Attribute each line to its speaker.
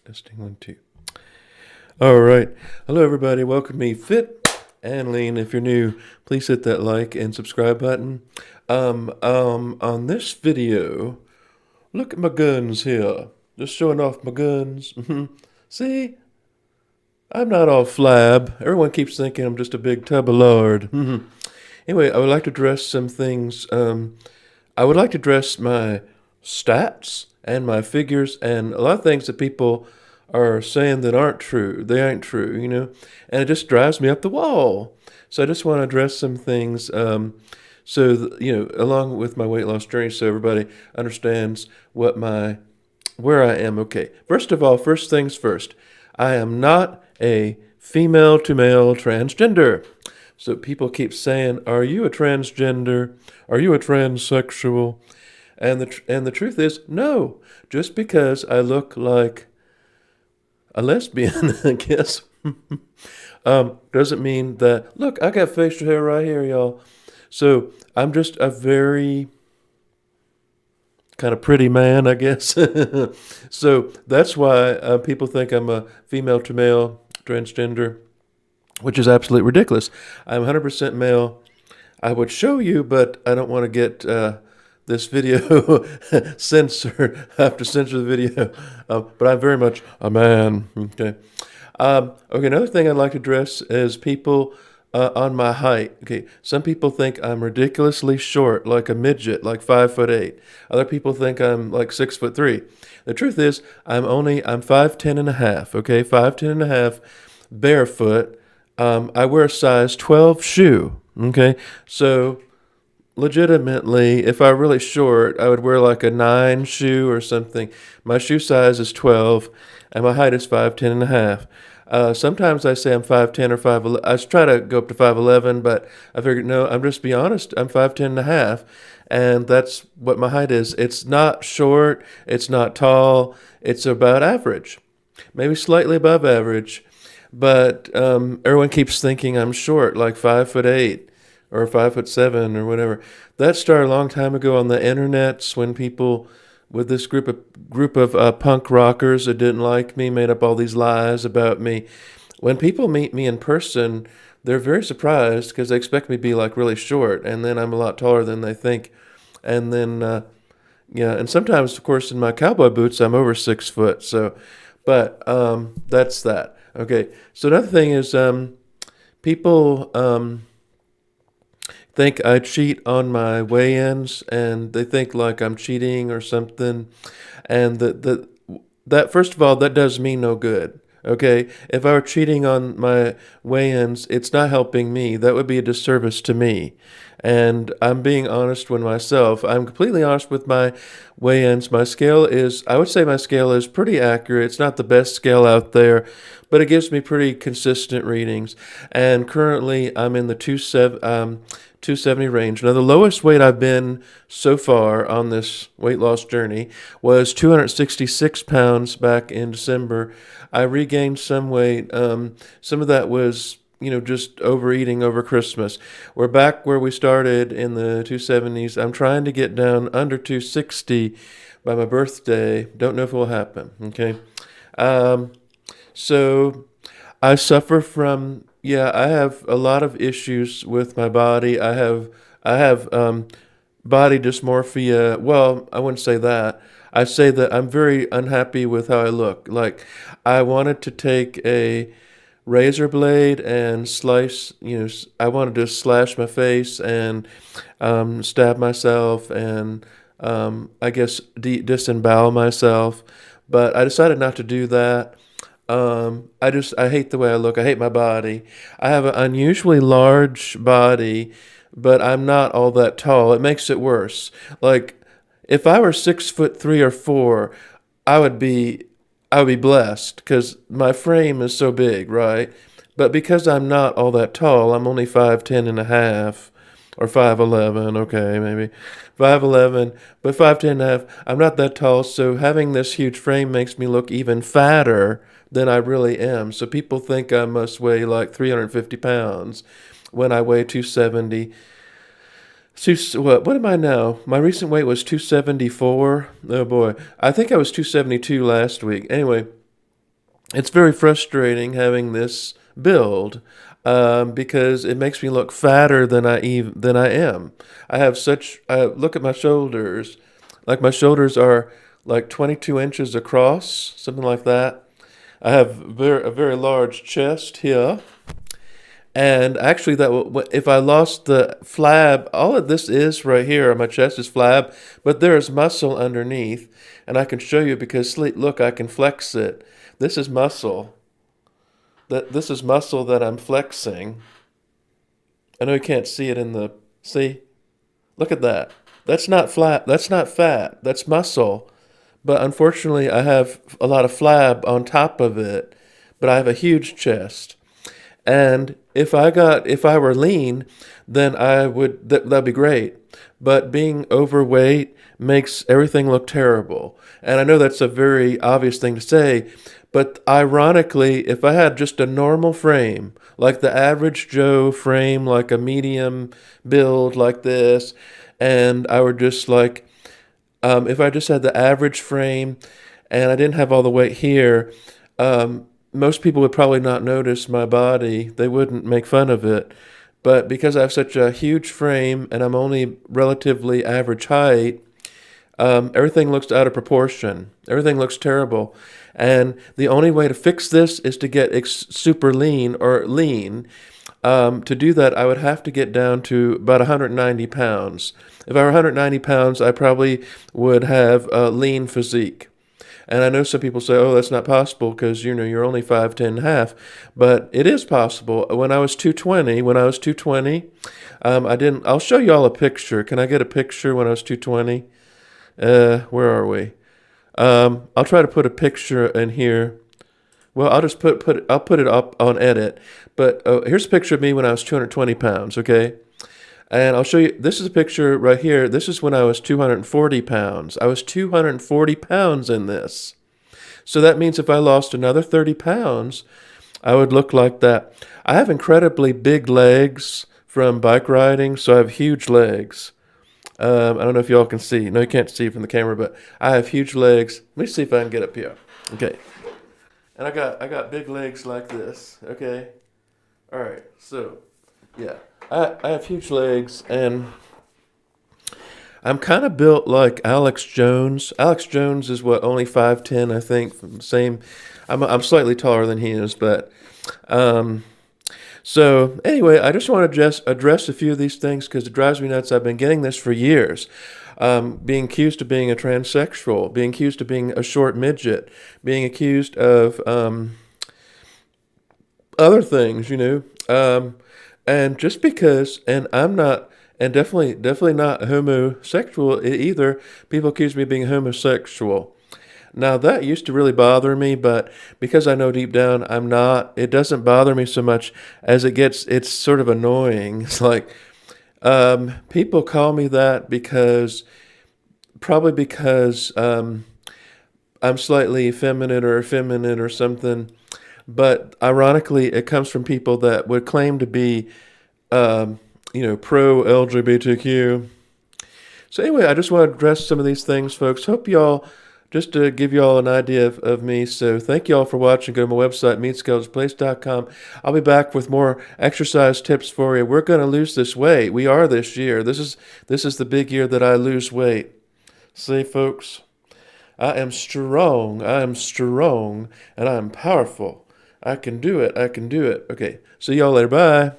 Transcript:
Speaker 1: Testing 1, 2. All right. Hello, everybody. Welcome me, Fit and Lean. If you're new, please hit that like and subscribe button. On this video, look at my guns here. Just showing off my guns. See, I'm not all flab. Everyone keeps thinking I'm just a big tub of lard. Anyway, I would like to address some things. I would like to address my stats and my figures and a lot of things that people are saying that aren't true. They ain't true, and it just drives me up the wall. So I just want to address some things. Along with my weight loss journey, so everybody understands where I am. Okay. First of all, first things first. I am not a female to male transgender. So people keep saying, "Are you a transgender? Are you a transsexual?" And the truth is, no. Just because I look like a lesbian, I guess, doesn't mean that. Look, I got facial hair right here, y'all. So I'm just a very kind of pretty man, I guess. So that's why people think I'm a female to male transgender, which is absolutely ridiculous. I'm 100% male. I would show you, but I don't want to get this video censored. I have to censor the video. But I'm very much a man. Okay. Okay. Another thing I'd like to address is people on my height. Okay. Some people think I'm ridiculously short, like a midget, like 5'8". Other people think I'm like 6'3". The truth is, I'm 5'10" and a half. Okay. 5'10" and a half, barefoot. I wear a size 12 shoe. Okay. So legitimately, if I were really short, I would wear like a 9 shoe or something. My shoe size is 12 and my height is 5'10" and a half. Sometimes I say I'm 5'10" or 5'11". I try to go up to 5'11", but I figured, no, I'm just be honest. I'm 5'10" and a half, and that's what my height is. It's not short. It's not tall. It's about average, maybe slightly above average. But everyone keeps thinking I'm short, like 5'8" or 5'7" or whatever. That started a long time ago on the internets when people with this group of punk rockers that didn't like me made up all these lies about me. When people meet me in person, they're very surprised because they expect me to be like really short, and then I'm a lot taller than they think. And then yeah, and sometimes, of course, in my cowboy boots, I'm over 6 foot. So, but that's that. Okay. So another thing is people think I cheat on my weigh-ins, and they think like I'm cheating or something. And that first of all, that does me no good. Okay, if I were cheating on my weigh-ins, it's not helping me. That would be a disservice to me. And I'm being honest with myself. I'm completely honest with my weigh-ins. I would say my scale is pretty accurate. It's not the best scale out there, but it gives me pretty consistent readings. And currently, I'm in the 270 range. Now, the lowest weight I've been so far on this weight loss journey was 266 pounds back in December. I regained some weight. Some of that was, just overeating over Christmas. We're back where we started in the 270s. I'm trying to get down under 260 by my birthday. Don't know if it will happen. Okay. So I suffer from, yeah, I have a lot of issues with my body. I have body dysmorphia. Well, I wouldn't say that. I say that I'm very unhappy with how I look. Like, I wanted to take a razor blade and slice, I wanted to slash my face and stab myself and I guess disembowel myself. But I decided not to do that. I hate the way I look. I hate my body. I have an unusually large body, but I'm not all that tall. It makes it worse. Like, if I were 6'3" or 4, I would be I would be blessed because my frame is so big, right? But because I'm not all that tall, I'm only 5'10" and a half or 5'11", okay, maybe 5'11", but 5'10" and a half. I'm not that tall, so having this huge frame makes me look even fatter than I really am. So people think I must weigh like 350 pounds when I weigh 270. What am I now? My recent weight was 274. Oh boy. I think I was 272 last week. Anyway, It's very frustrating having this build because it makes me look fatter than I am. I have such. Look at my shoulders. Like my shoulders are like 22 inches across, something like that. I have a very large chest here. And actually, if I lost the flab, all of this is right here on my chest is flab, but there is muscle underneath, and I can show you because look, I can flex it. This is muscle. This is muscle that I'm flexing. I know you can't see it in the see. Look at that. That's not flat. That's not fat. That's muscle. But unfortunately, I have a lot of flab on top of it. But I have a huge chest. And if I were lean, then that'd be great. But being overweight makes everything look terrible. And I know that's a very obvious thing to say, but ironically, if I had just a normal frame, like the average Joe frame, like a medium build like this, and I were just like, if I just had the average frame and I didn't have all the weight here, most people would probably not notice my body. They wouldn't make fun of it. But because I have such a huge frame and I'm only relatively average height, everything looks out of proportion. Everything looks terrible. And the only way to fix this is to get super lean or lean. To do that, I would have to get down to about 190 pounds. If I were 190 pounds, I probably would have a lean physique. And I know some people say, "Oh, that's not possible because you're only 5'10" and a half," but it is possible. When I was 220, I didn't. I'll show you all a picture. Can I get a picture when I was 220? Where are we? I'll try to put a picture in here. Well, I'll just I'll put it up on edit. But here's a picture of me when I was 220 pounds. Okay. And I'll show you, this is a picture right here. This is when I was 240 pounds. I was 240 pounds in this. So that means if I lost another 30 pounds, I would look like that. I have incredibly big legs from bike riding, so I have huge legs. I don't know if y'all can see. No, you can't see from the camera, but I have huge legs. Let me see if I can get up here. Okay. And I got big legs like this. Okay. All right. So, yeah. I have huge legs, and I'm kind of built like Alex Jones. Alex Jones is only 5'10", I think. Same. I'm slightly taller than he is, but so anyway, I just want to just address a few of these things because it drives me nuts. I've been getting this for years. Being accused of being a transsexual, being accused of being a short midget, being accused of other things. And just because, and I'm not, and definitely not homosexual either, people accuse me of being homosexual. Now that used to really bother me, but because I know deep down I'm not, it doesn't bother me so much as it's sort of annoying. It's like, people call me that probably because, I'm slightly effeminate or something. But ironically, it comes from people that would claim to be, pro LGBTQ. So anyway, I just want to address some of these things, folks. Hope y'all, just to give y'all an idea of me. So thank y'all for watching. Go to my website, meatskeletonsplace.com. I'll be back with more exercise tips for you. We're going to lose this weight. We are this year. This is the big year that I lose weight. See, folks, I am strong, and I am powerful. I can do it. Okay. See y'all later. Bye.